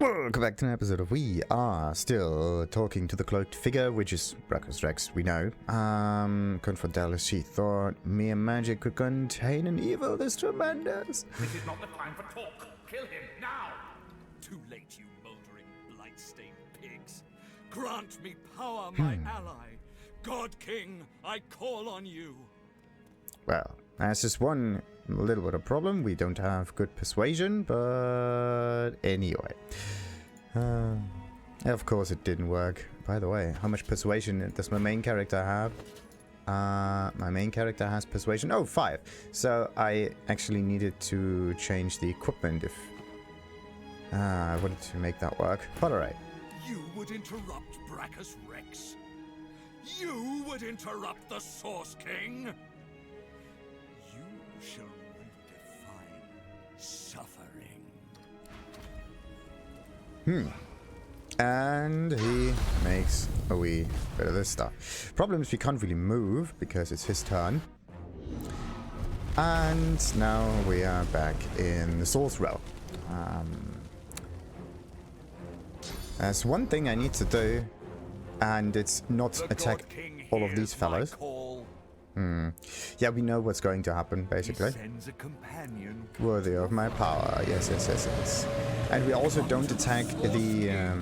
Welcome back to an episode of We Are Still Talking to the Cloaked Figure, which is Braccus Rex, we know. Confront Dallas, she thought mere magic could contain an evil this tremendous. This is not the time for talk. Kill him, now! Too late, you mouldering, blight-stained pigs. Grant me power, my ally. God King, I call on you. Well, there's just one little bit of problem. We don't have good persuasion, but anyway. Of course it didn't work. By the way, how much persuasion does my main character have? My main character has persuasion. Oh, 5. So I actually needed to change the equipment if I wanted to make that work. But alright. You would interrupt Braccus Rex? You would interrupt the Source King? You shall redefine suffering. And he makes a wee bit of this stuff. Problem is we can't really move because it's his turn. And now we are back in the sorcerer. There's one thing I need to do, and it's not attack all of these fellas. Yeah, we know what's going to happen, basically. Worthy of my power. Yes, yes, yes, yes. And we also don't attack the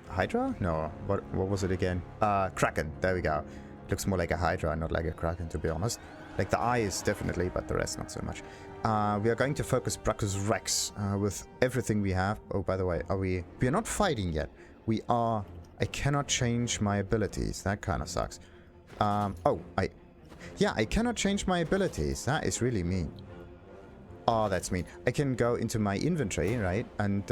Hydra? No, what was it again? Kraken. There we go. Looks more like a Hydra, not like a Kraken, to be honest. Like the eyes, definitely, but the rest not so much. We are going to focus Braccus Rex with everything we have. Oh, by the way, we are not fighting yet. We are... I cannot change my abilities. That kind of sucks. I cannot change my abilities. That is really mean. Oh, that's mean. I can go into my inventory, right? And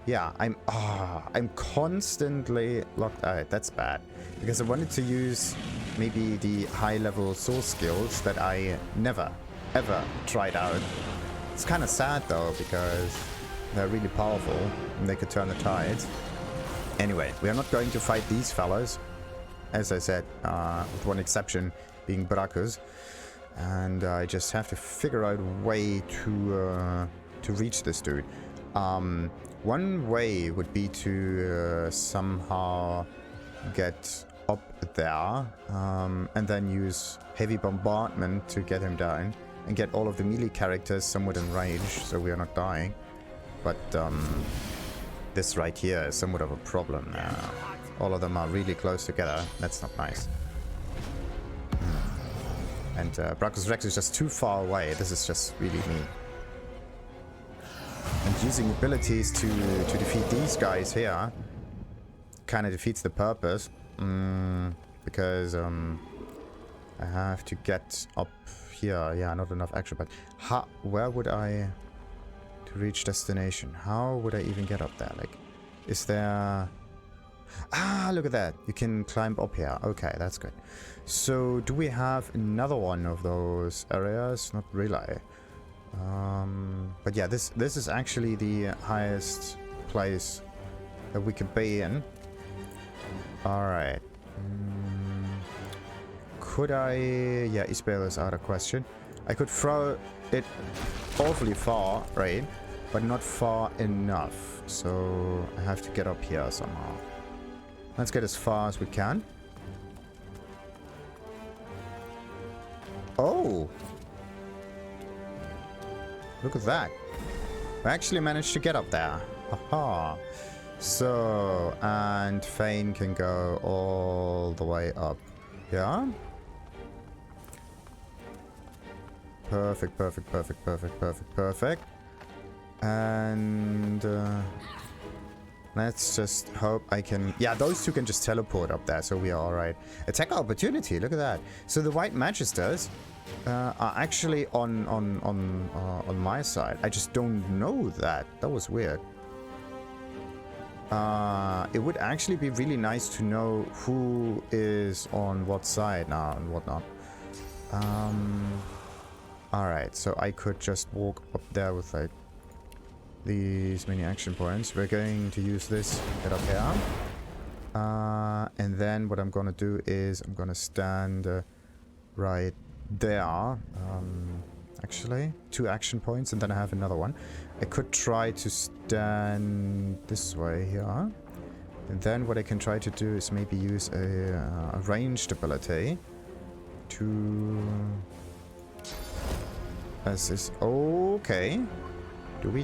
yeah, I'm constantly locked out. That's bad. Because I wanted to use maybe the high-level source skills that I never, ever tried out. It's kind of sad though, because they're really powerful and they could turn the tides. Anyway, we are not going to fight these fellas. As I said, with one exception being Braccus. And I just have to figure out a way to reach this dude. One way would be to somehow get up there and then use heavy bombardment to get him down and get all of the melee characters somewhat in range so we are not dying. But this right here is somewhat of a problem now. All of them are really close together. That's not nice. And Braccus Rex is just too far away. This is just really mean. And using abilities to defeat these guys here kind of defeats the purpose. Because I have to get up here. Yeah, not enough action. But where would I... to reach destination? How would I even get up there? Like, is there... Ah, look at that. You can climb up here. Okay, that's good. So, do we have another one of those areas? Not really. But yeah, this is actually the highest place that we could be in. Alright. Could I... Yeah, Isabel is out of question. I could throw it awfully far, right? But not far enough. So, I have to get up here somehow. Let's get as far as we can. Oh! Look at that. I actually managed to get up there. Haha. So, and Fane can go all the way up. Yeah? Perfect, perfect, perfect, perfect, perfect, perfect. And... let's just hope I can... Yeah, those two can just teleport up there, so we are alright. Attack opportunity, look at that. So the White Magisters are actually on my side. I just don't know that. That was weird. It would actually be really nice to know who is on what side now and whatnot. Alright, so I could just walk up there with like these many action points. We're going to use this, get up here. And then what I'm gonna do is I'm gonna stand right there. actually. 2 action points, and then I have another one. I could try to stand this way here. And then what I can try to do is maybe use a ranged ability to... As is... Okay. Do we?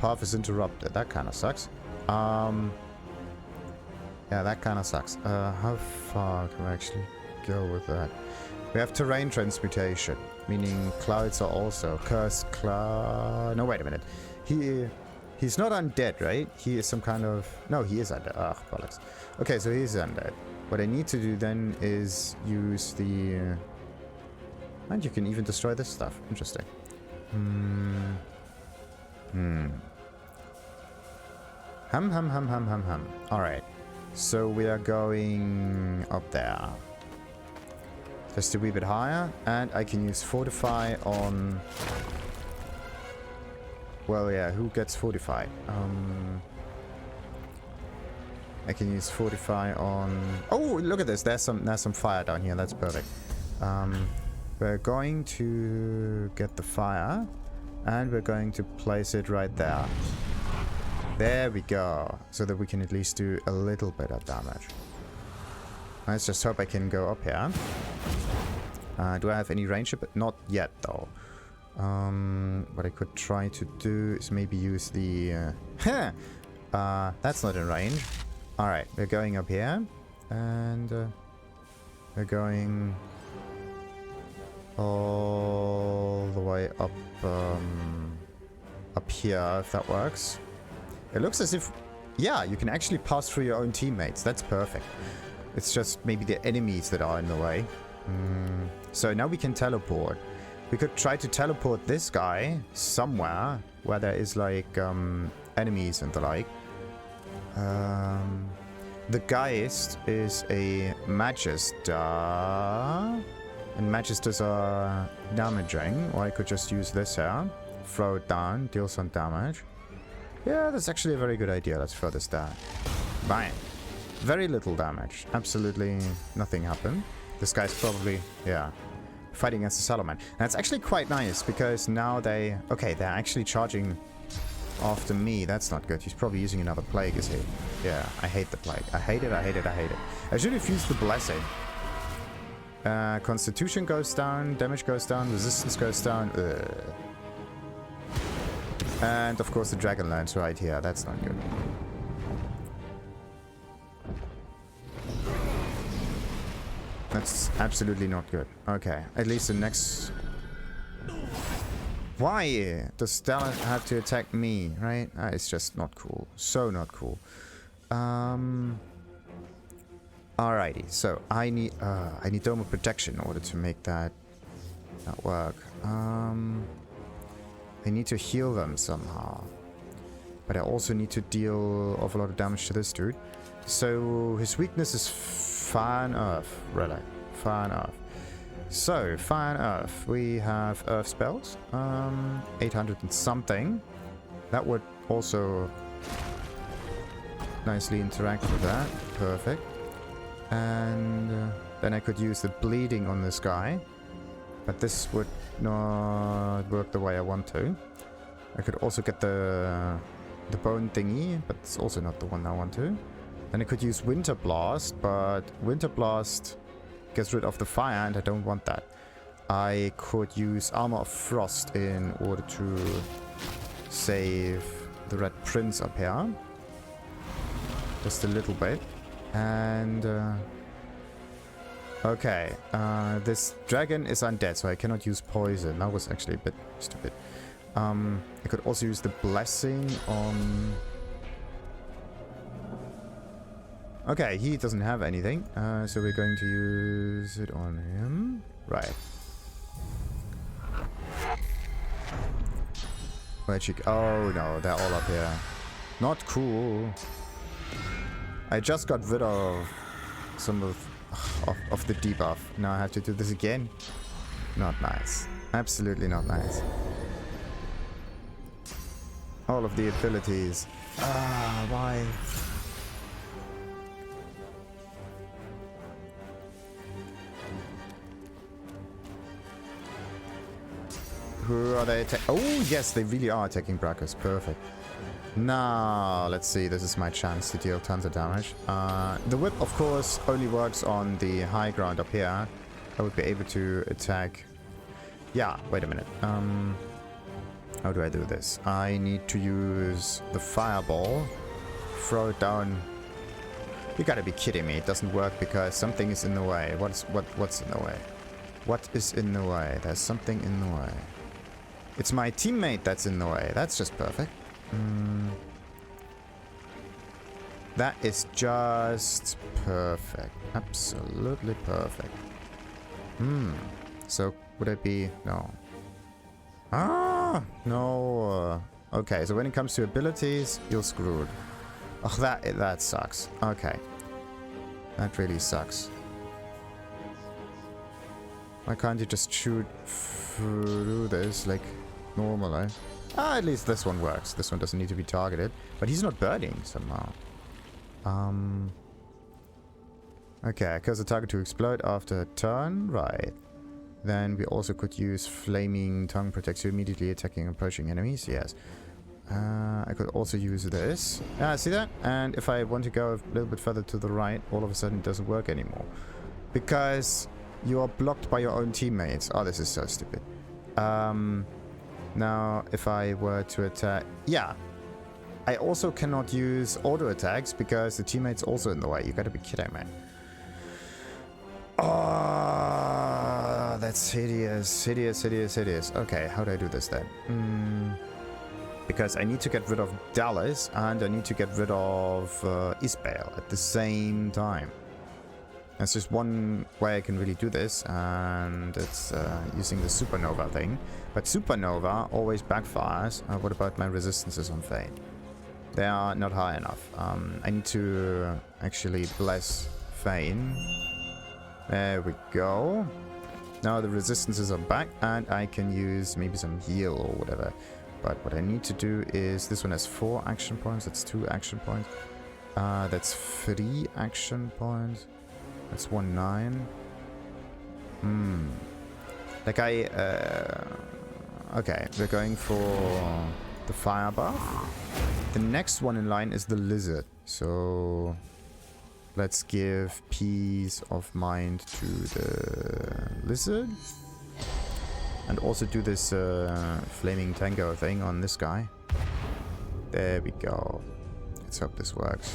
Path is interrupted. That kind of sucks. Yeah, that kind of sucks. How far can we actually go with that? We have terrain transmutation, meaning clouds are also cursed cloud. No, wait a minute. He's not undead, right? He is some kind of... No, he is undead. Ah, bollocks. Okay, so he's undead. What I need to do then is use the... And you can even destroy this stuff. Interesting. Alright. So we are going up there. Just a wee bit higher. And I can use Fortify on... Well, yeah, who gets Fortify? I can use Fortify on... Oh, look at this. There's some fire down here. That's perfect. We're going to get the fire. And we're going to place it right there. There we go. So that we can at least do a little bit of damage. Let's just hope I can go up here. Do I have any range? Not yet, though. What I could try to do is maybe use the... that's not in range. Alright, we're going up here. And we're going all the way up here, if that works. It looks as if... Yeah, you can actually pass through your own teammates. That's perfect. It's just maybe the enemies that are in the way. So now we can teleport. We could try to teleport this guy somewhere where there is like enemies and the like. The Geist is a Magister. And Magisters are damaging. Or I could just use this here. Throw it down, deal some damage. Yeah, that's actually a very good idea. Let's throw this down. Bang. Very little damage. Absolutely nothing happened. This guy's probably, yeah, fighting against the Salamand. That's actually quite nice because now they... Okay, they're actually charging after me. That's not good. He's probably using another plague, is he? Yeah, I hate the plague. I hate it, I hate it, I hate it. I should have used the blessing. Constitution goes down, damage goes down, resistance goes down. And of course the Dragonlance right here. That's not good. That's absolutely not good. Okay, at least the next... Why does Stella have to attack me, right? It's just not cool. So not cool. Alrighty, so I need Dome of Protection in order to make that work. I need to heal them somehow. But I also need to deal an awful lot of damage to this dude. So his weakness is Fire and Earth, really. Fire and Earth. So, Fire and Earth. We have Earth spells. 800 and something. That would also nicely interact with that. Perfect. And then I could use the bleeding on this guy. But this would not work the way I want to. I could also get the bone thingy, but it's also not the one I want to. Then I could use Winter Blast, but Winter Blast gets rid of the fire and I don't want that. I could use Armor of Frost in order to save the Red Prince up here. Just a little bit. And... okay, this dragon is undead, so I cannot use poison. That was actually a bit stupid. I could also use the blessing on... Okay, he doesn't have anything, so we're going to use it on him. Right. Where'd she go? Oh no, they're all up here. Not cool. I just got rid of some of the debuff. Now I have to do this again. Not nice. Absolutely not nice. All of the abilities. Ah, why? Who are they attacking? Oh, yes, they really are attacking Braccus. Perfect. Now, let's see. This is my chance to deal tons of damage. The whip, of course, only works on the high ground up here. I would be able to attack... Yeah, wait a minute. How do I do this? I need to use the fireball. Throw it down. You gotta be kidding me. It doesn't work because something is in the way. What's in the way? What is in the way? There's something in the way. It's my teammate that's in the way. That's just perfect. That is just perfect. Absolutely perfect. So would it be... No. Ah! No. Okay, so when it comes to abilities, you're screwed. Oh, that sucks. Okay. That really sucks. Why can't you just shoot through this like normally? Ah, at least this one works. This one doesn't need to be targeted. But he's not burning somehow. Okay, cause the target to explode after a turn. Right. Then we also could use Flaming Tongue protects you immediately attacking approaching enemies. Yes. I could also use this. See that? And if I want to go a little bit further to the right, all of a sudden it doesn't work anymore. Because you are blocked by your own teammates. Oh, this is so stupid. Now, if I were to attack... Yeah. I also cannot use auto attacks because the teammate's also in the way. You gotta be kidding me. Oh, that's hideous. Hideous, hideous, hideous. Okay, how do I do this then? Because I need to get rid of Dallas and I need to get rid of Isbale at the same time. There's just one way I can really do this, and it's using the Supernova thing. But Supernova always backfires. What about my resistances on Fane? They are not high enough. I need to actually bless Fane. There we go. Now the resistances are back, and I can use maybe some heal or whatever. But what I need to do is... This one has 4 action points. That's 2 action points. That's 3 action points. That's 1-9. Like okay, we're going for the fire buff. The next one in line is the lizard. So let's give peace of mind to the lizard. And also do this flaming tango thing on this guy. There we go. Let's hope this works.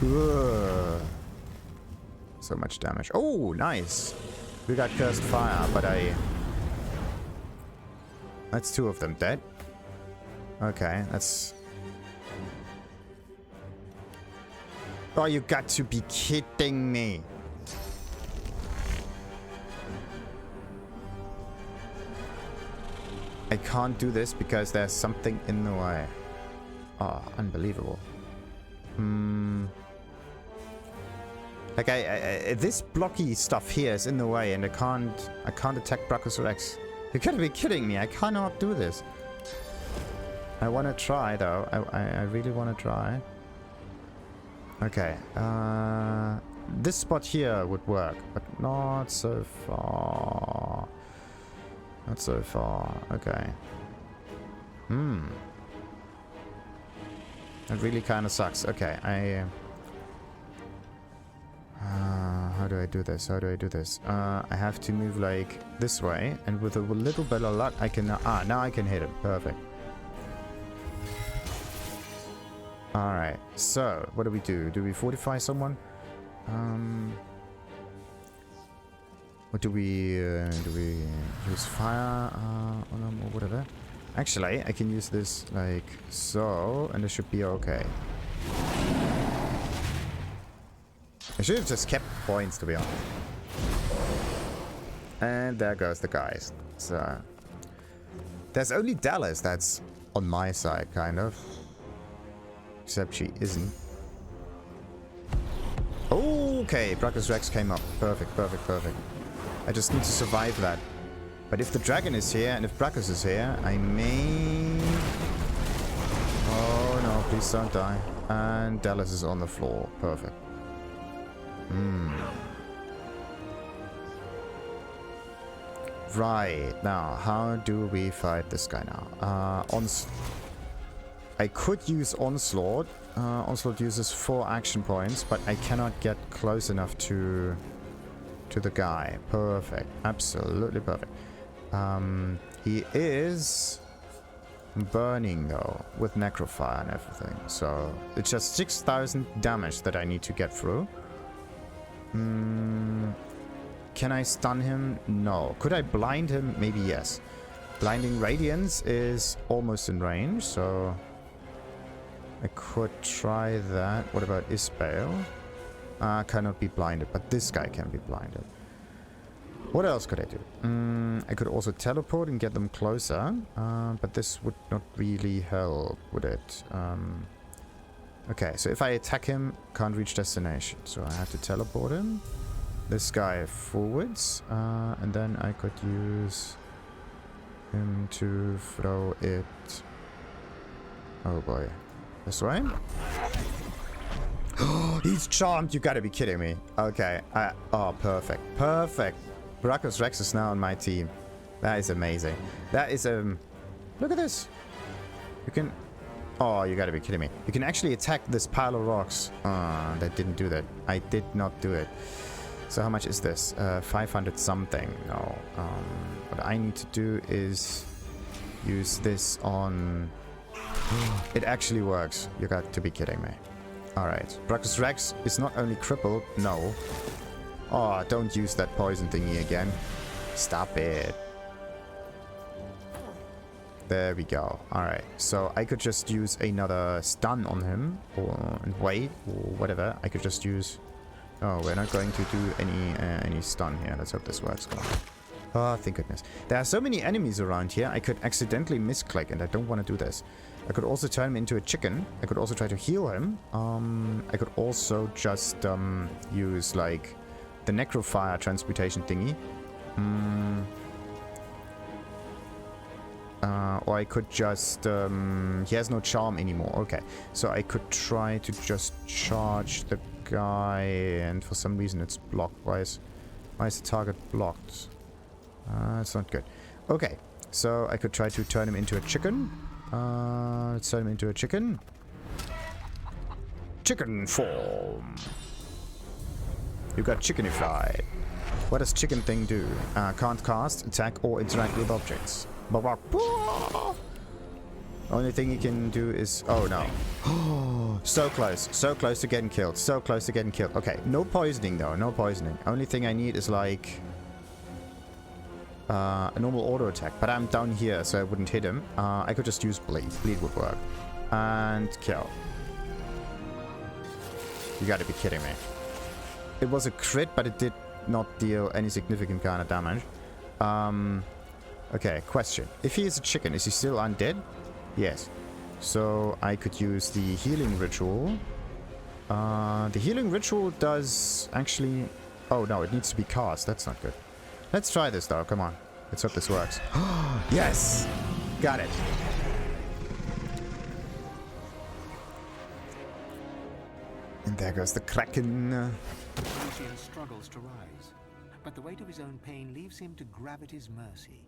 Ugh. So much damage. Oh, nice. We got cursed fire, but that's 2 of them dead. Okay, that's... Oh, you got to be kidding me. I can't do this because there's something in the way. Oh, unbelievable. Like this blocky stuff here is in the way, and I can't attack Braccus Rex. You gotta be kidding me! I cannot do this. I want to try though. I really want to try. Okay. This spot here would work, but not so far. Not so far. Okay. That really kind of sucks. Okay, how do I do this? How do I do this? I have to move like this way, and with a little bit of luck, I can... now I can hit him. Perfect. Alright, so what do we do? Do we fortify someone? What do we use fire on them or whatever? Actually, I can use this like so, and it should be okay. I should have just kept points, to be honest. And there goes the guys. So there's only Dallas that's on my side, kind of. Except she isn't. Okay, Braccus Rex came up. Perfect, perfect, perfect. I just need to survive that. But if the dragon is here, and if Braccus is here, I may... Oh no, please don't die. And Dallas is on the floor. Perfect. Right, now, how do we fight this guy now? I could use Onslaught. Onslaught uses 4 action points, but I cannot get close enough to the guy. Perfect. Absolutely perfect. He is burning, though, with Necrofire and everything. So, it's just 6,000 damage that I need to get through. Can I stun him? No. Could I blind him? Maybe yes. Blinding Radiance is almost in range, so I could try that. What about Isbale? Cannot be blinded, but this guy can be blinded. What else could I do? I could also teleport and get them closer, but this would not really help, would it? Okay, so if I attack him, can't reach destination, so I have to teleport him. This guy forwards, and then I could use him to throw it. Oh boy. This way? Oh, he's charmed. You gotta be kidding me. Okay. Oh, perfect. Perfect. Braccus Rex is now on my team. That is amazing. That is, look at this. You can... Oh, you gotta be kidding me. You can actually attack this pile of rocks. That didn't do that. I did not do it. So how much is this? 500 something. No. What I need to do is use this on... It actually works. You got to be kidding me. Alright. Braccus Rex is not only crippled. No. Oh, don't use that poison thingy again. Stop it. There we go. Alright. So I could just use another stun on him. Or wait. Or whatever. I could just use... Oh, we're not going to do any stun here. Let's hope this works. Oh, thank goodness. There are so many enemies around here. I could accidentally misclick, and I don't want to do this. I could also turn him into a chicken. I could also try to heal him. I could also just use, like, the Necrofire transmutation thingy. Or I could just... he has no charm anymore. Okay. So I could try to just charge the guy, and for some reason it's blocked. Why is the target blocked? It's not good. Okay. So I could try to turn him into a chicken. Let's turn him into a chicken. Chicken form. You got chickenified. What does chicken thing do? Can't cast, attack, or interact with objects. Only thing he can do is... Oh, no. So close. So close to getting killed. So close to getting killed. Okay, no poisoning, though. No poisoning. Only thing I need is, like... a normal auto attack. But I'm down here, so I wouldn't hit him. I could just use bleed. Bleed would work. And kill. You gotta be kidding me. It was a crit, but it did not deal any significant kind of damage. Okay, question. If he is a chicken, is he still undead? Yes. So I could use the healing ritual. The healing ritual does actually... Oh no, it needs to be cast. That's not good. Let's try this though. Come on. Let's hope this works. Yes! Got it. And there goes the Kraken. Lucian struggles to rise, but the weight of his own pain leaves him to gravity's mercy.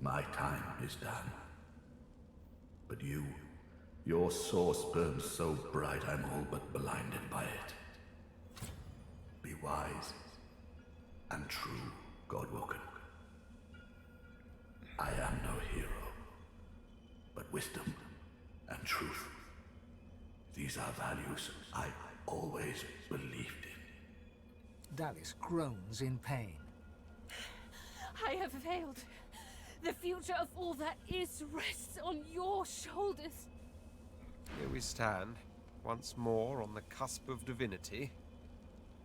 My time is done. But your source burns so bright I'm all but blinded by it. Be wise and true, Godwoken. I am no hero, but wisdom and truth. These are values I always believed in. Dallis groans in pain. I have failed. The future of all that is rests on your shoulders. Here we stand, once more on the cusp of divinity.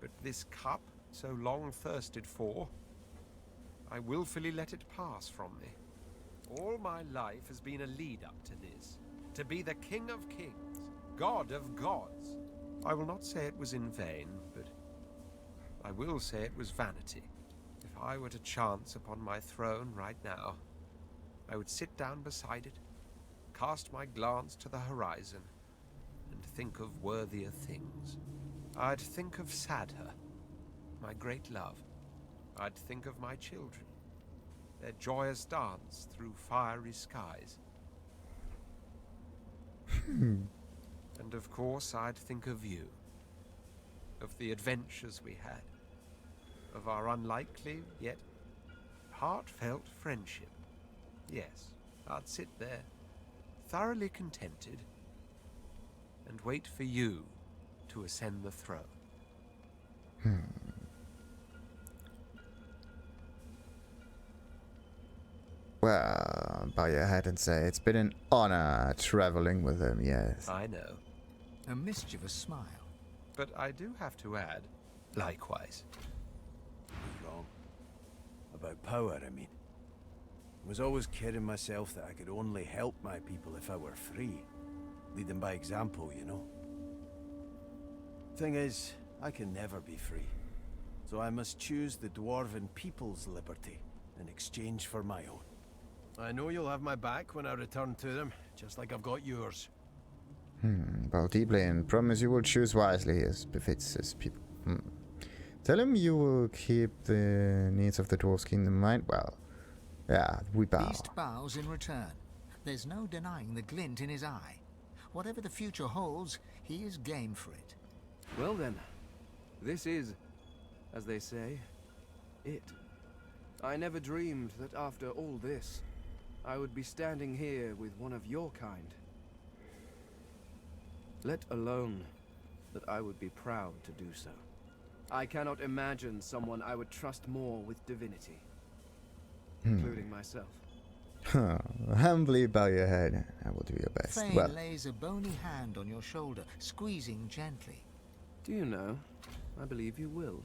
But this cup, so long thirsted for, I willfully let it pass from me. All my life has been a lead-up to this. To be the King of Kings, God of Gods. I will not say it was in vain, but I will say it was vanity. If I were to chance upon my throne right now, I would sit down beside it, cast my glance to the horizon, and think of worthier things. I'd think of Sadher, my great love, I'd think of my children, their joyous dance through fiery skies. And of course, I'd think of you, of the adventures we had, of our unlikely yet heartfelt friendship. Yes, I'd sit there, thoroughly contented, and wait for you to ascend the throne. Well, bow your head and say, it's been an honor traveling with him, yes. I know, A mischievous smile. but I do have to add, likewise. Wrong. About power, I mean. I was always kidding myself that I could only help my people if I were free. Lead them by example, you know. Thing is, I can never be free. So I must choose the dwarven people's liberty in exchange for my own. I know you'll have my back when I return to them, just like I've got yours. Bow deeply and promise you will choose wisely as befits his people. Tell him you will keep the needs of the dwarves kingdom in mind. Well, yeah, we bow. Beast bows in return. There's no denying the glint in his eye. Whatever the future holds, he is game for it. Well then, this is, as they say, it. I never dreamed that after all this, I would be standing here with one of your kind. Let alone that I would be proud to do so. I cannot imagine someone I would trust more with divinity, including myself. Humbly bow your head. I will do your best. Fane Well, lays a bony hand on your shoulder, squeezing gently. Do you know, I believe you will.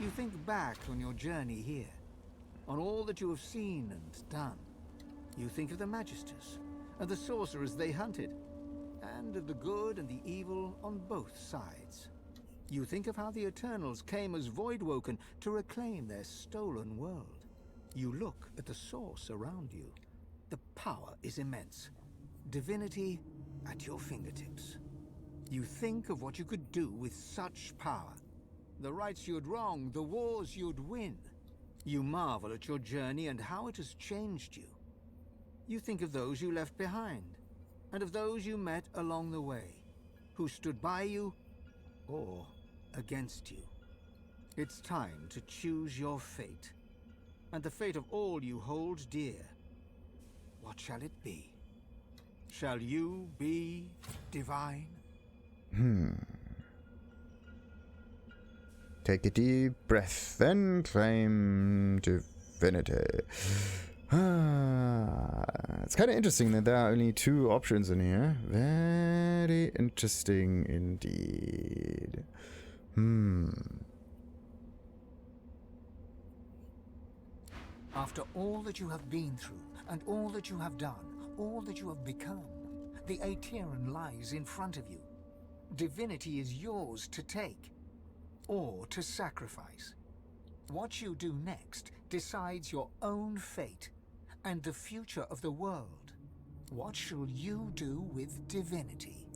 You think back on your journey here, on all that you have seen and done. You think of the Magisters, and the sorcerers they hunted, and of the good and the evil on both sides. You think of how the Eternals came as Voidwoken to reclaim their stolen world. You look at the source around you. The power is immense. Divinity at your fingertips. You think of what you could do with such power. The rights you'd wrong, the wars you'd win. You marvel at your journey and how it has changed you. You think of those you left behind, and of those you met along the way, who stood by you or against you. It's time to choose your fate, and the fate of all you hold dear. What shall it be? Shall you be divine? Take a deep breath, then claim divinity. It's kind of interesting that there are only 2 options in here. Very interesting indeed. After all that you have been through, and all that you have done, all that you have become, the Aeteran lies in front of you. Divinity is yours to take, or to sacrifice. What you do next decides your own fate, and the future of the world. What shall you do with divinity?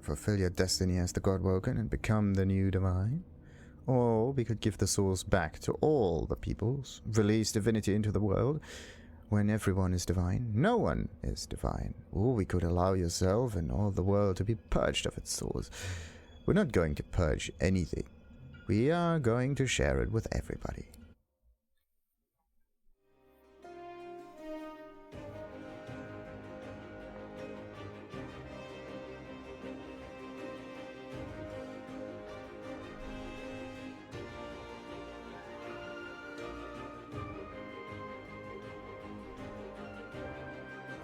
Fulfill your destiny as the Godwoken and become the new divine? Or we could give the source back to all the peoples, release divinity into the world. When everyone is divine, no one is divine. Or we could allow yourself and all the world to be purged of its source. We're not going to purge anything. We are going to share it with everybody.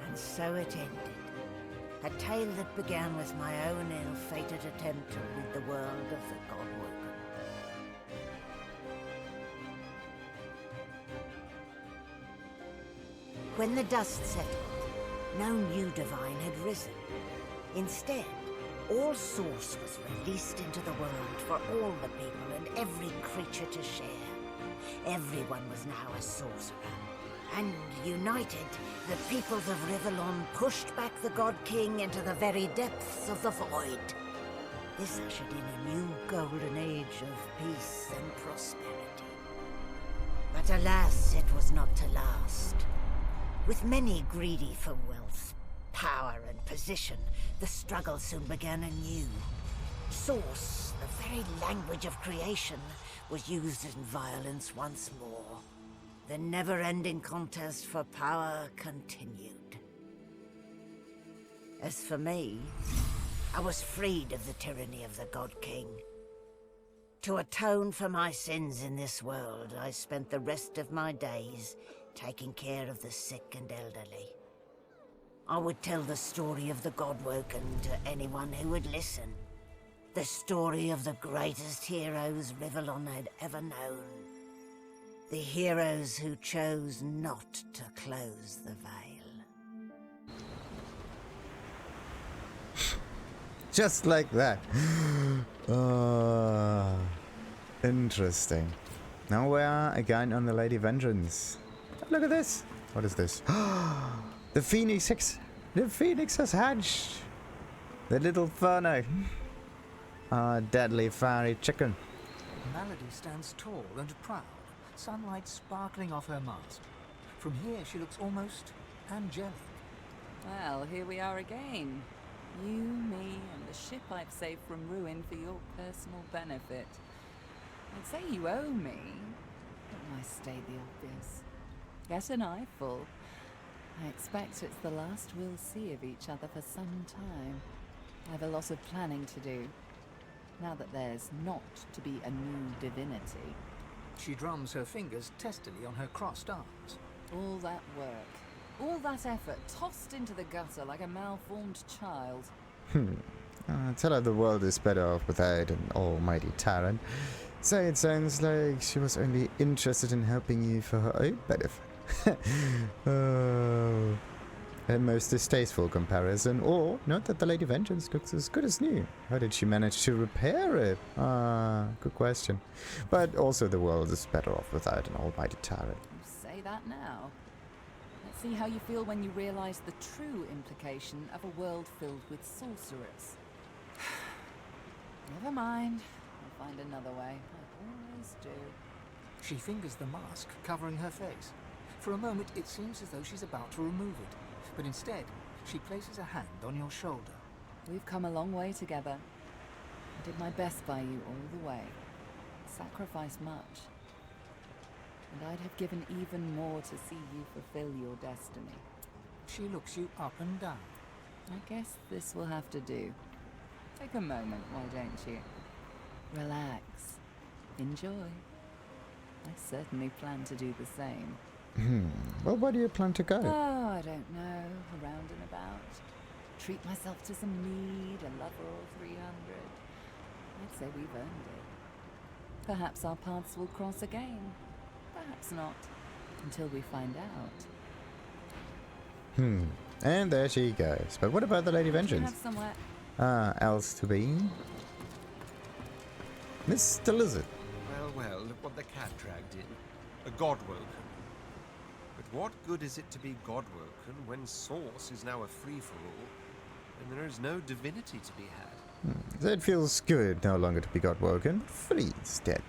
And so it ended. A tale that began with my own ill-fated attempt to rid the world of the Godwoken. When the dust settled, no new divine had risen. Instead, all source was released into the world for all the people and every creature to share. Everyone was now a sorcerer. And united, the peoples of Rivellon pushed back the God King into the very depths of the void. This ushered in a new golden age of peace and prosperity. But alas, it was not to last. With many greedy for wealth, power and position, the struggle soon began anew. Source, the very language of creation, was used in violence once more. The never-ending contest for power continued. As for me, I was freed of the tyranny of the God King. To atone for my sins in this world, I spent the rest of my days taking care of the sick and elderly. I would tell the story of the Godwoken to anyone who would listen. The story of the greatest heroes Rivellon had ever known. The heroes who chose not to close the veil. Just like that. Interesting. Now we are again on the Lady Vengeance. Look at this. What is this? The Phoenix. The Phoenix has hatched. The little Ferno. Deadly fiery chicken. Malady stands tall and proud, sunlight sparkling off her mask. From here she looks almost angelic. Well, here we are again. You, me, and the ship I've saved from ruin for your personal benefit. I'd say you owe me, but why state the obvious? Get an eyeful. I expect it's the last we'll see of each other for some time. I have a lot of planning to do, now that there's not to be a new divinity. She drums her fingers testily on her crossed arms. All that work, all that effort, tossed into the gutter like a malformed child. Tell her the world is better off without an almighty tyrant. Say it sounds like she was only interested in helping you for her own benefit. Oh, a most distasteful comparison. Or, note that the Lady Vengeance looks as good as new. How did she manage to repair it? Good question. But also the world is better off without an almighty tyrant. You say that now. Let's see how you feel when you realize the true implication of a world filled with sorcerers. Never mind. I'll find another way. I always do. She fingers the mask covering her face. For a moment, it seems as though she's about to remove it. But instead, she places a hand on your shoulder. We've come a long way together. I did my best by you all the way. Sacrificed much. And I'd have given even more to see you fulfill your destiny. She looks you up and down. I guess this will have to do. Take a moment, why don't you? Relax. Enjoy. I certainly plan to do the same. Well, where do you plan to go? Oh, I don't know. Around and about. Treat myself to some mead, a lover or 300. I'd say we've earned it. Perhaps our paths will cross again. Perhaps not. Until we find out. And there she goes. But what about the Lady Vengeance? Have somewhere Else to be? Mr. Lizard. Well, look what the cat dragged in. A Godwoken. But what good is it to be Godwoken when Source is now a free-for-all, and there is no divinity to be had? It feels good no longer to be Godwoken, but free instead.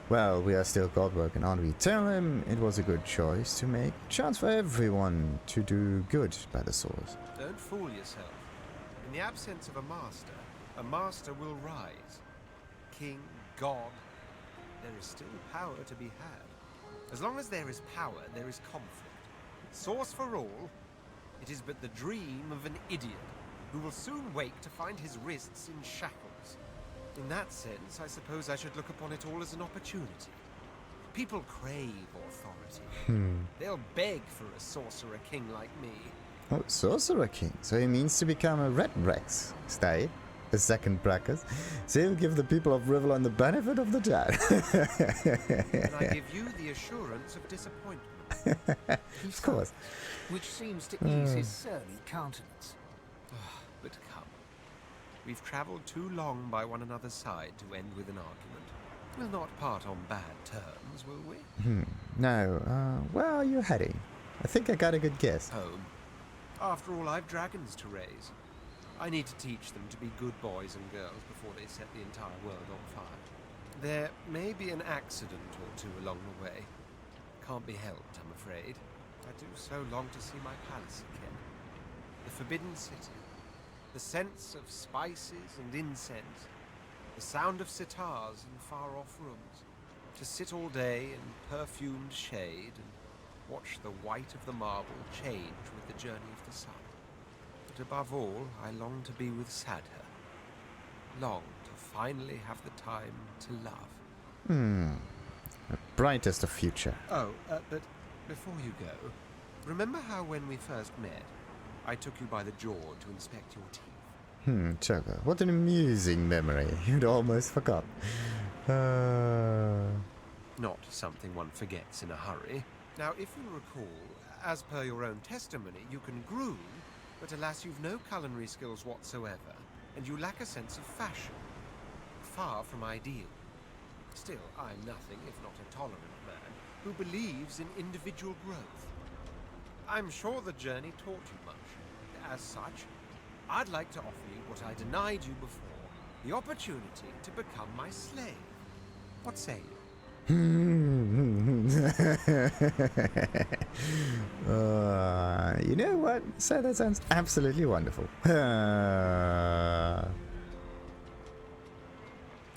Well, we are still Godwoken, aren't we? Tell him it was a good choice to make. Chance for everyone to do good by the Source. Don't fool yourself. In the absence of a master will rise. King, God, there is still power to be had. As long as there is power, there is conflict. Source for all, it is but the dream of an idiot who will soon wake to find his wrists in shackles. In that sense, I suppose I should look upon it all as an opportunity. People crave authority. They'll beg for a sorcerer king like me. Oh, Sorcerer King. So he means to become a Red Rex. Stay. A second Braccus. So he'll give the people of Rivellon the benefit of the doubt. And I give you the assurance of disappointment. Of course. Which seems to ease his surly countenance. But come. We've travelled too long by one another's side to end with an argument. We'll not part on bad terms, will we? No. Where are you heading? I think I got a good guess. Home. After all, I've dragons to raise. I need to teach them to be good boys and girls before they set the entire world on fire. There may be an accident or two along the way, can't be helped, I'm afraid. I do so long to see my palace again. The Forbidden City. The sense of spices and incense. The sound of sitars in far-off rooms. To sit all day in perfumed shade and watch the white of the marble change with the journey of the sun. But above all, I long to be with Sadher. Long to finally have the time to love. The brightest of future. Oh, but before you go, remember how when we first met, I took you by the jaw to inspect your teeth? Choco, what an amusing memory. You'd almost forgot. Not something one forgets in a hurry. Now, if you recall, as per your own testimony, you can groom, but alas, you've no culinary skills whatsoever, and you lack a sense of fashion. Far from ideal. Still, I'm nothing if not a tolerant man who believes in individual growth. I'm sure the journey taught you much. As such, I'd like to offer you what I denied you before, the opportunity to become my slave. What say you? You know what? So that sounds absolutely wonderful. Well,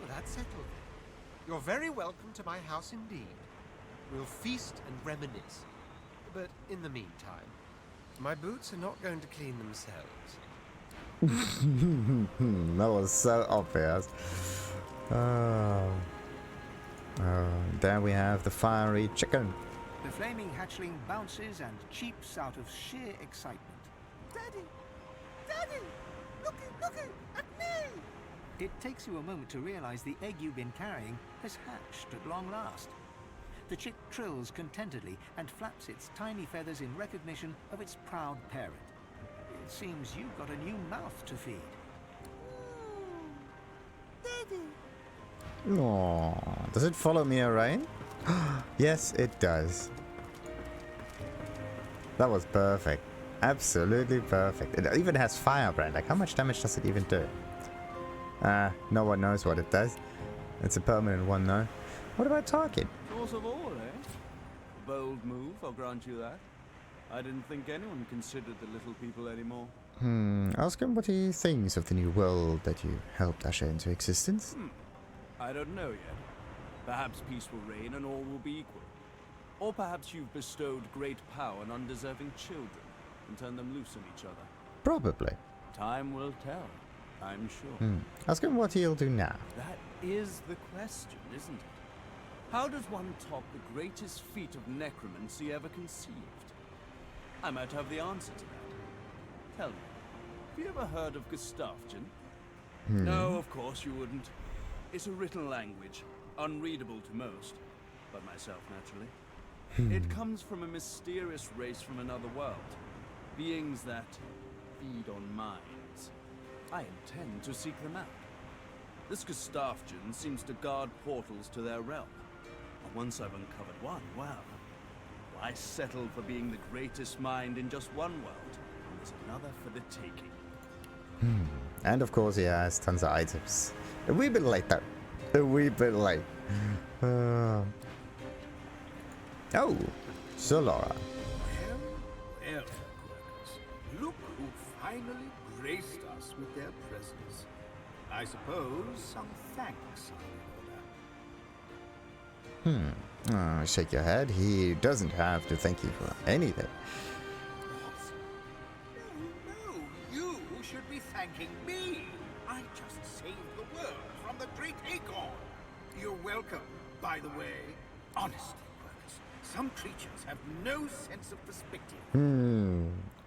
that's settled. You're very welcome to my house indeed. We'll feast and reminisce. But in the meantime, my boots are not going to clean themselves. That was so obvious. There we have the fiery chicken. The flaming hatchling bounces and cheeps out of sheer excitement. Daddy! Daddy! Looky at me! It takes you a moment to realize the egg you've been carrying has hatched at long last. The chick trills contentedly and flaps its tiny feathers in recognition of its proud parent. It seems you've got a new mouth to feed. Daddy! Aww. Does it follow me around? Yes, it does. That was perfect. Absolutely perfect. It even has firebrand. Like, how much damage does it even do? No one knows what it does. It's a permanent one, though. What about Tarquin? Source of all, eh? Bold move, I'll grant you that. I didn't think anyone considered the little people anymore. Ask him what he thinks of the new world that you helped usher into existence. I don't know yet. Perhaps peace will reign and all will be equal. Or perhaps you've bestowed great power on undeserving children and turned them loose on each other. Probably. Time will tell, I'm sure. Ask him what he'll do now. That is the question, isn't it? How does one top the greatest feat of necromancy ever conceived? I might have the answer to that. Tell me, have you ever heard of Gustafjan? No, of course you wouldn't. It's a written language, unreadable to most, but myself naturally. It comes from a mysterious race from another world, beings that feed on minds. I intend to seek them out. This Gustafjan seems to guard portals to their realm. And once I've uncovered one, well, why settle for being the greatest mind in just one world? And there's another for the taking. And of course he has tons of items. A wee bit late though. A wee bit late. Oh, so Lora. Well, workers, look who finally graced us with their presence. I suppose some thanks are in order. Shake your head. He doesn't have to thank you for anything. No, you should be thanking me. I just saved the world from the great Acorn. You're welcome, by the way. Honestly, workers, some creatures have no sense of perspective.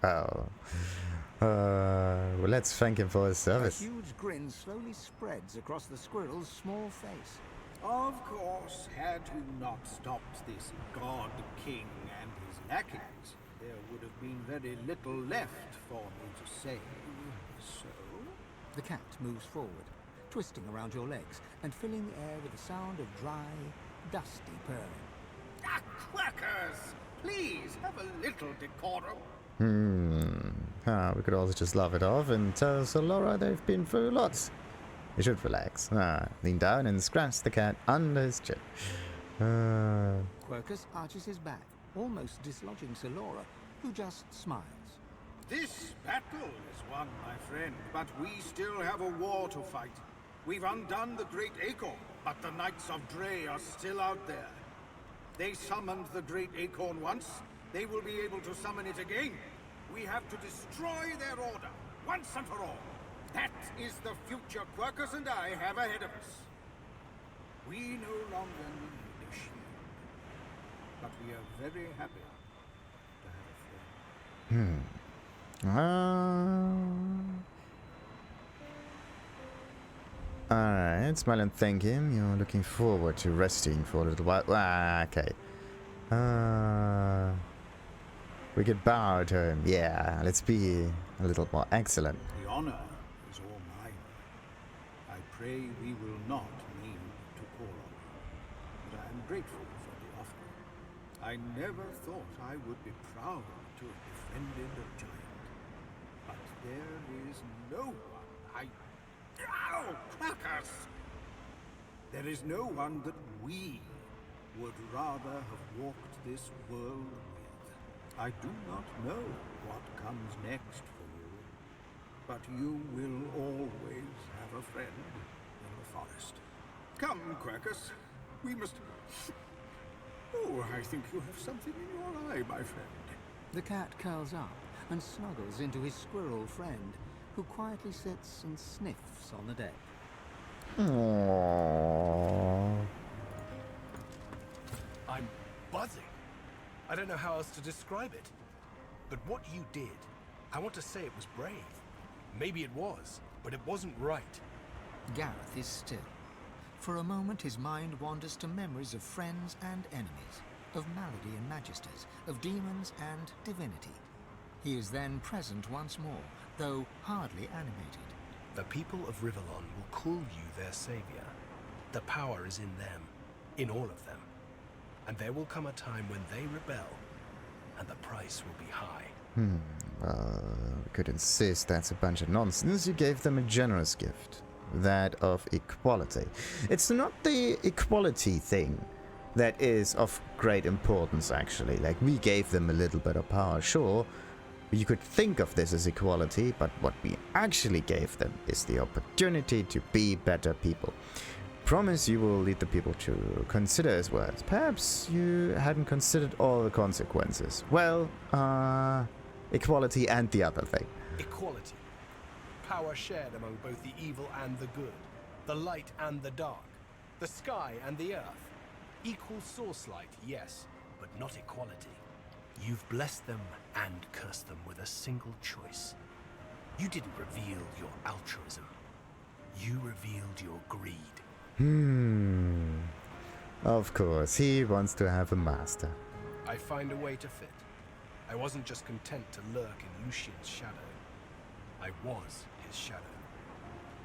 Well, let's thank him for his service. A huge grin slowly spreads across the squirrel's small face. Of course, had you not stopped this god king and his lackeys, there would have been very little left for me to save. So? The cat moves forward, twisting around your legs and filling the air with the sound of dry, dusty purring. Quackers! Please have a little decorum. We could also just laugh it off and tell Lora they've been through lots. He should relax. Lean down and scratch the cat under his chin. Quercus arches his back, almost dislodging Sir Lora, who just smiles. This battle is won, my friend, but we still have a war to fight. We've undone the Great Acorn, but the Knights of Dre are still out there. They summoned the Great Acorn once. They will be able to summon it again. We have to destroy their order, once and for all. That is the future Quercus and I have ahead of us. We no longer need a shield, but we are very happy to have a friend. Alright, smile and thank him. You're looking forward to resting for a little while. Okay. We could bow to him. Yeah, let's be a little more excellent. The honor is all mine. I pray we will not need to call on you, but I am grateful for the offer. I never thought I would be proud to have befriended a giant, but there is no one Ow! Crackers! There is no one that we would rather have walked this world with. I do not know what comes next for you, but you will always have a friend in the forest. Come, Quercus. We must... Oh, I think you have something in your eye, my friend. The cat curls up and snuggles into his squirrel friend, who quietly sits and sniffs on the deck. Aww. I'm buzzing. I don't know how else to describe it. But what you did, I want to say it was brave. Maybe it was, but it wasn't right. Gareth is still. For a moment his mind wanders to memories of friends and enemies, of Malady and Magisters, of demons and divinity. He is then present once more, though hardly animated. The people of Rivellon will call you their savior. The power is in them, in all of them. And there will come a time when they rebel, and the price will be high. We could insist that's a bunch of nonsense. You gave them a generous gift, that of equality. It's not the equality thing that is of great importance, actually. Like, we gave them a little bit of power, sure. You could think of this as equality, but what we actually gave them is the opportunity to be better people. Promise you will lead the people to consider his words. Perhaps you hadn't considered all the consequences. Well, equality and the other thing. Equality. Power shared among both the evil and the good. The light and the dark. The sky and the earth. Equal source light, yes, but not equality. You've blessed them and cursed them with a single choice. You didn't reveal your altruism. You revealed your greed. Of course, he wants to have a master. I find a way to fit. I wasn't just content to lurk in Lucian's shadow. I was his shadow.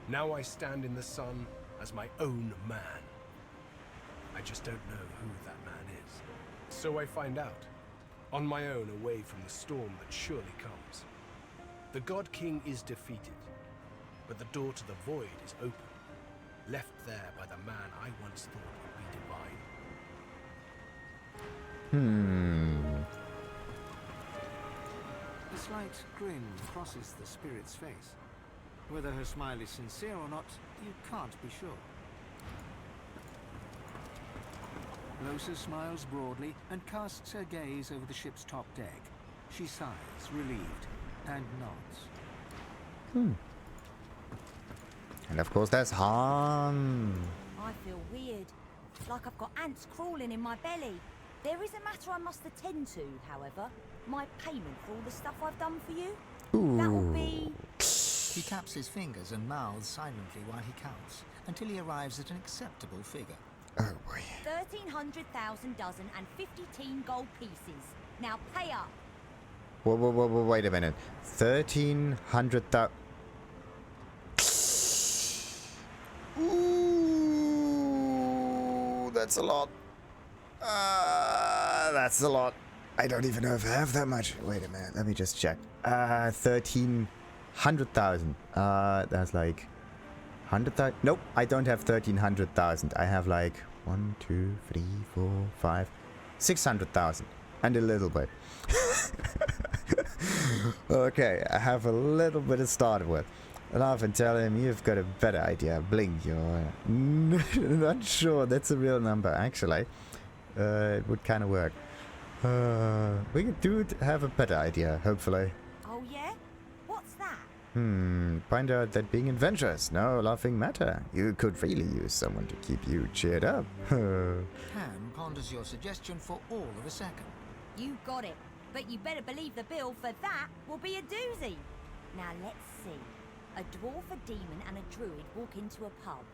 Now I stand in the sun as my own man. I just don't know who that man is. So I find out. On my own, away from the storm that surely comes. The God King is defeated, but the door to the void is open, left there by the man I once thought would be divine. A slight grin crosses the spirit's face. Whether her smile is sincere or not, you can't be sure. Losa smiles broadly and casts her gaze over the ship's top deck. She sighs, relieved, and nods. And of course there's Han. I feel weird, like I've got ants crawling in my belly. There is a matter I must attend to, however. My payment for all the stuff I've done for you. That will be... He taps his fingers and mouths silently while he counts, until he arrives at an acceptable figure. Oh boy. 1,300,000 dozen and 50 gold pieces. Now pay up. Whoa, wait a minute. 1,300,000. Ooh, that's a lot. That's a lot. I don't even know if I have that much. Wait a minute, let me just check. 1,300,000. That's like 100,000. Nope, I don't have 1,300,000. I have like 1, 2, 3, 4, 5, 600,000 and a little bit. Okay, I have a little bit to start with. And I often tell him, you've got a better idea. Blink, you're not sure that's a real number, actually. It would kind of work. We do have a better idea, hopefully. Oh yeah? What's that? Find out that being adventurous, no laughing matter. You could really use someone to keep you cheered up. Ham ponders your suggestion for all of a second. You got it. But you better believe the bill for that will be a doozy. Now let's see. A dwarf, a demon, and a druid walk into a pub.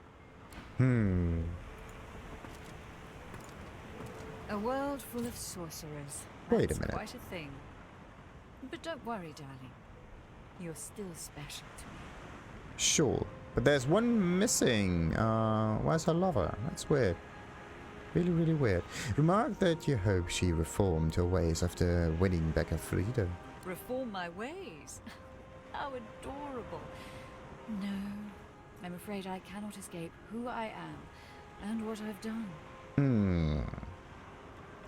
A world full of sorcerers. Wait a That's minute. quite a thing. But don't worry, darling. You're still special to me. Sure, but there's one missing. Where's her lover? That's weird. Really, really weird. Remark that you hope she reformed her ways after winning back her freedom. Reform my ways? How adorable. No, I'm afraid I cannot escape who I am and what I've done.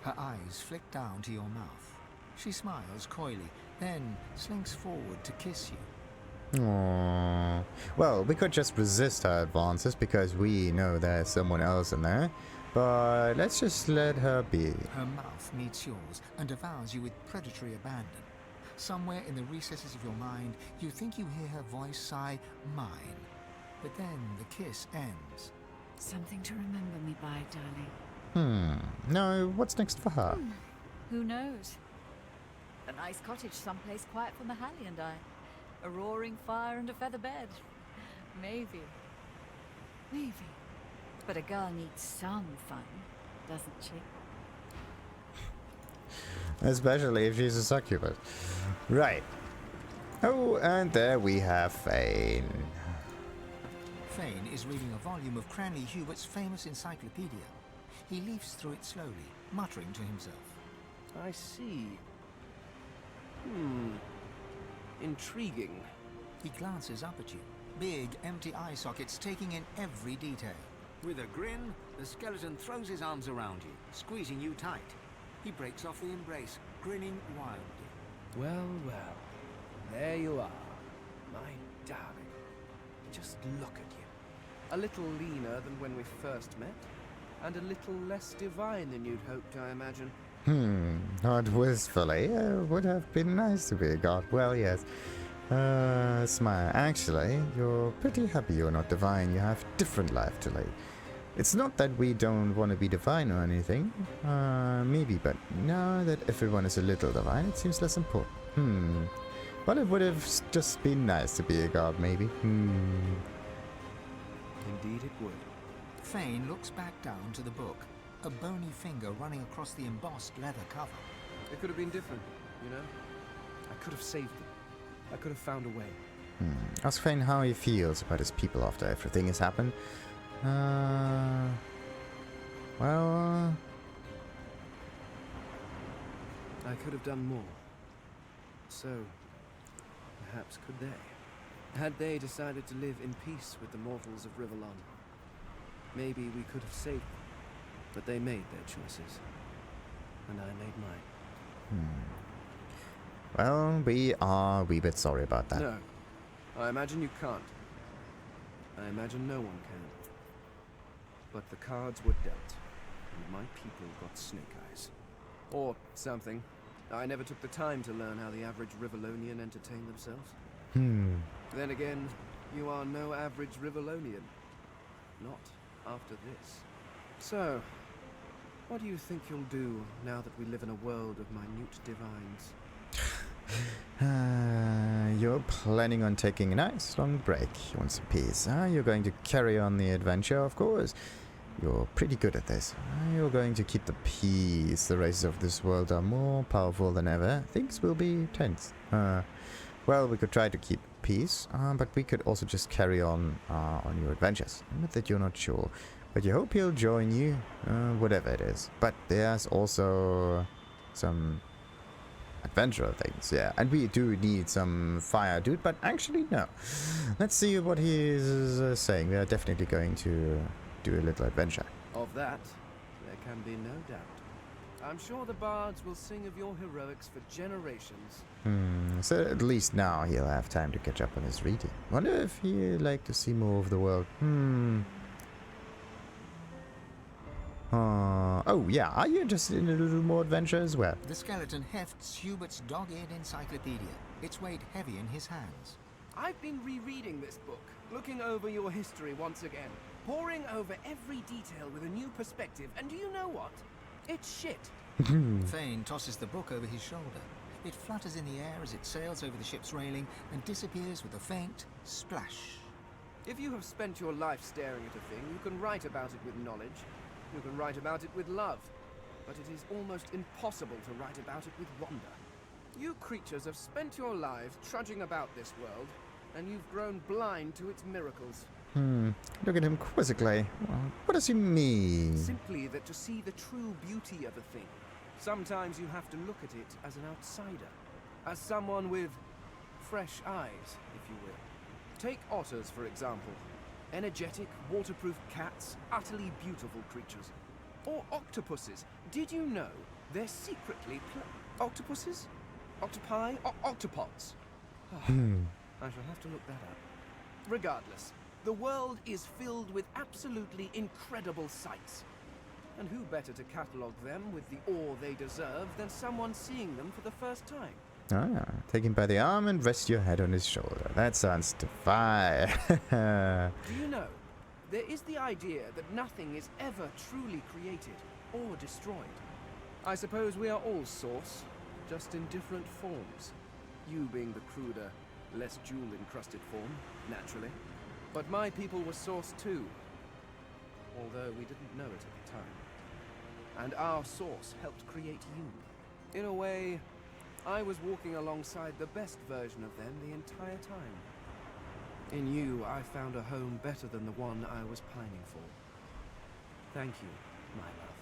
Her eyes flick down to your mouth. She smiles coyly, then slinks forward to kiss you. Aww. Well, we could just resist her advances because we know there's someone else in there. But let's just let her be. Her mouth meets yours and devours you with predatory abandon. Somewhere in the recesses of your mind, you think you hear her voice sigh, mine. But then the kiss ends. Something to remember me by, darling. No, what's next for her? Who knows? A nice cottage someplace quiet for Mahalia and I. A roaring fire and a feather bed. Maybe. Maybe. But a girl needs some fun, doesn't she? Especially if she's a succubus. Right. Oh, and there we have Fane. Fane is reading a volume of Cranley Hubert's famous encyclopedia. He leafs through it slowly, muttering to himself. I see. Intriguing. He glances up at you, big, empty eye sockets taking in every detail. With a grin, the skeleton throws his arms around you, squeezing you tight. He breaks off the embrace, grinning wildly. Well, well. There you are, my darling. Just look at you. A little leaner than when we first met, and a little less divine than you'd hoped, I imagine. Not wistfully. Would have been nice to be a god. Well, yes. Smile. Actually, you're pretty happy you're not divine. You have different life to lead. It's not that we don't want to be divine or anything. Maybe, but now that everyone is a little divine, it seems less important. But it would have just been nice to be a god, maybe. Indeed it would. Fane looks back down to the book, a bony finger running across the embossed leather cover. It could have been different, you know? I could have saved them. I could have found a way. Ask Fane how he feels about his people after everything has happened. Well... I could have done more. So, perhaps could they? Had they decided to live in peace with the mortals of Rivellon, maybe we could have saved them. But they made their choices. And I made mine. Well, we are a wee bit sorry about that. No. I imagine you can't. I imagine no one can. But the cards were dealt, and my people got snake eyes. Or something. I never took the time to learn how the average Rivellonian entertained themselves. Then again, you are no average Rivellonian. Not after this. So, what do you think you'll do now that we live in a world of minute divines? You're planning on taking a nice long break. You want some peace. You're going to carry on the adventure, of course. You're pretty good at this. You're going to keep the peace. The races of this world are more powerful than ever. Things will be tense. Well, we could try to keep peace, but we could also just carry on your adventures. Admit that you're not sure. But you hope he'll join you, whatever it is. But there's also some adventurer things, yeah. And we do need some fire, dude, but actually, no. Let's see what he is saying. We are definitely going to do a little adventure. Of that, there can be no doubt. I'm sure the bards will sing of your heroics for generations. So at least now he'll have time to catch up on his reading. Wonder if he'd like to see more of the world. Oh yeah, are you interested in a little more adventure as well? The skeleton hefts Hubert's dog-eared encyclopedia. It's weighed heavy in his hands. I've been rereading this book, looking over your history once again, poring over every detail with a new perspective, and do you know what? It's shit. Fane tosses the book over his shoulder. It flutters in the air as it sails over the ship's railing and disappears with a faint splash. If you have spent your life staring at a thing, you can write about it with knowledge. You can write about it with love. But it is almost impossible to write about it with wonder. You creatures have spent your lives trudging about this world, and you've grown blind to its miracles. Look at him quizzically. What does he mean? Simply that to see the true beauty of a thing, sometimes you have to look at it as an outsider. As someone with fresh eyes, if you will. Take otters, for example. Energetic, waterproof cats, utterly beautiful creatures. Or octopuses. Did you know they're secretly octopuses? Octopi? Octopods? I shall have to look that up. Regardless, the world is filled with absolutely incredible sights. And who better to catalogue them with the awe they deserve than someone seeing them for the first time? Take him by the arm and rest your head on his shoulder. That sounds divine. Do you know, there is the idea that nothing is ever truly created or destroyed. I suppose we are all source, just in different forms. You being the cruder, less jewel-encrusted form, naturally. But my people were source too, although we didn't know it at the time. And our source helped create you. In a way, I was walking alongside the best version of them the entire time. In you, I found a home better than the one I was pining for. Thank you, my love.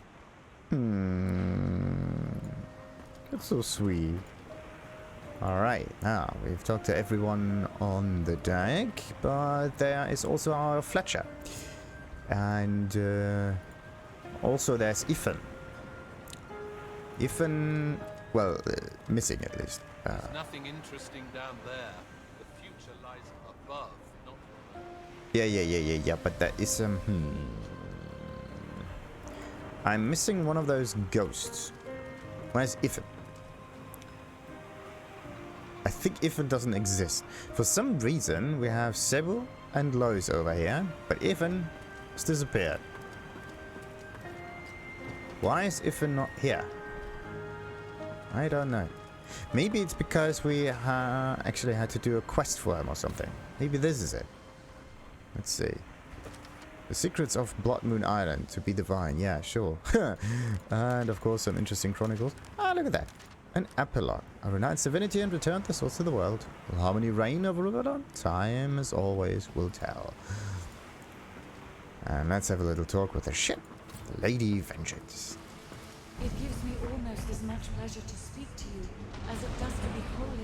That's so sweet. Alright, now we've talked to everyone on the deck, but there is also our Fletcher. And also there's Ethan. Ethan, well, missing at least. There's nothing interesting down there. The future lies above, not below. Yeah, but that is I'm missing one of those ghosts. Where's Ethan? I think Ethan doesn't exist. For some reason, we have Sebel and Lois over here, but Ethan has disappeared. Why is Ethan not here? I don't know. Maybe it's because we actually had to do a quest for him or something. Maybe this is it. Let's see. The secrets of Blood Moon Island to be divine. Yeah, sure. And of course some interesting chronicles. Ah, look at that. An epilogue. I renounced divinity and returned the source to the world. Will harmony reign over Riverdon? Time, as always, will tell. And let's have a little talk with the ship. Lady Vengeance. It gives me almost as much pleasure to speak to you as it does to be whole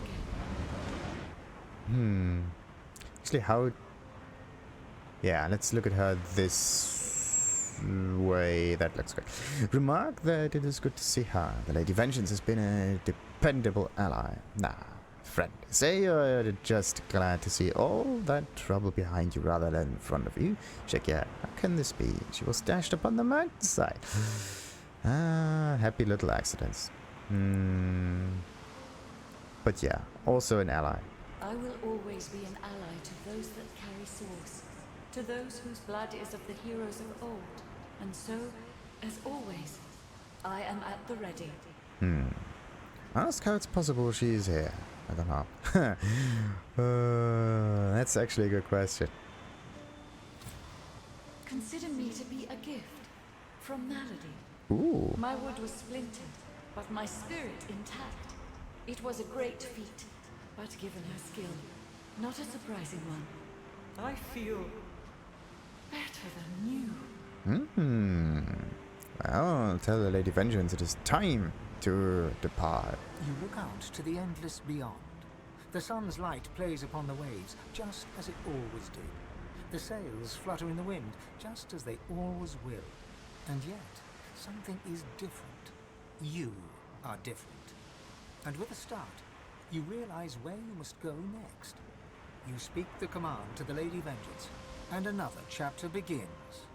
again. Actually, how... Yeah, let's look at her this way. That looks good. Remark that it is good to see her. The Lady Vengeance has been a dependable ally. Nah, friend. Say you're just glad to see all that trouble behind you rather than in front of you. Check your head. How can this be? She was dashed upon the mountainside. Happy little accidents. But yeah, also an ally. I will always be an ally to those that carry swords, to those whose blood is of the heroes of old. And so, as always, I am at the ready. Ask how it's possible she's here. I don't know. That's actually a good question. Consider me to be a gift from Malady. Ooh. My wood was splintered, but my spirit intact. It was a great feat, but given her skill, not a surprising one. I feel better than you. Well, tell the Lady Vengeance it is time to depart. You look out to the endless beyond. The sun's light plays upon the waves, just as it always did. The sails flutter in the wind, just as they always will. And yet, something is different. You are different. And with a start, you realize where you must go next. You speak the command to the Lady Vengeance, and another chapter begins.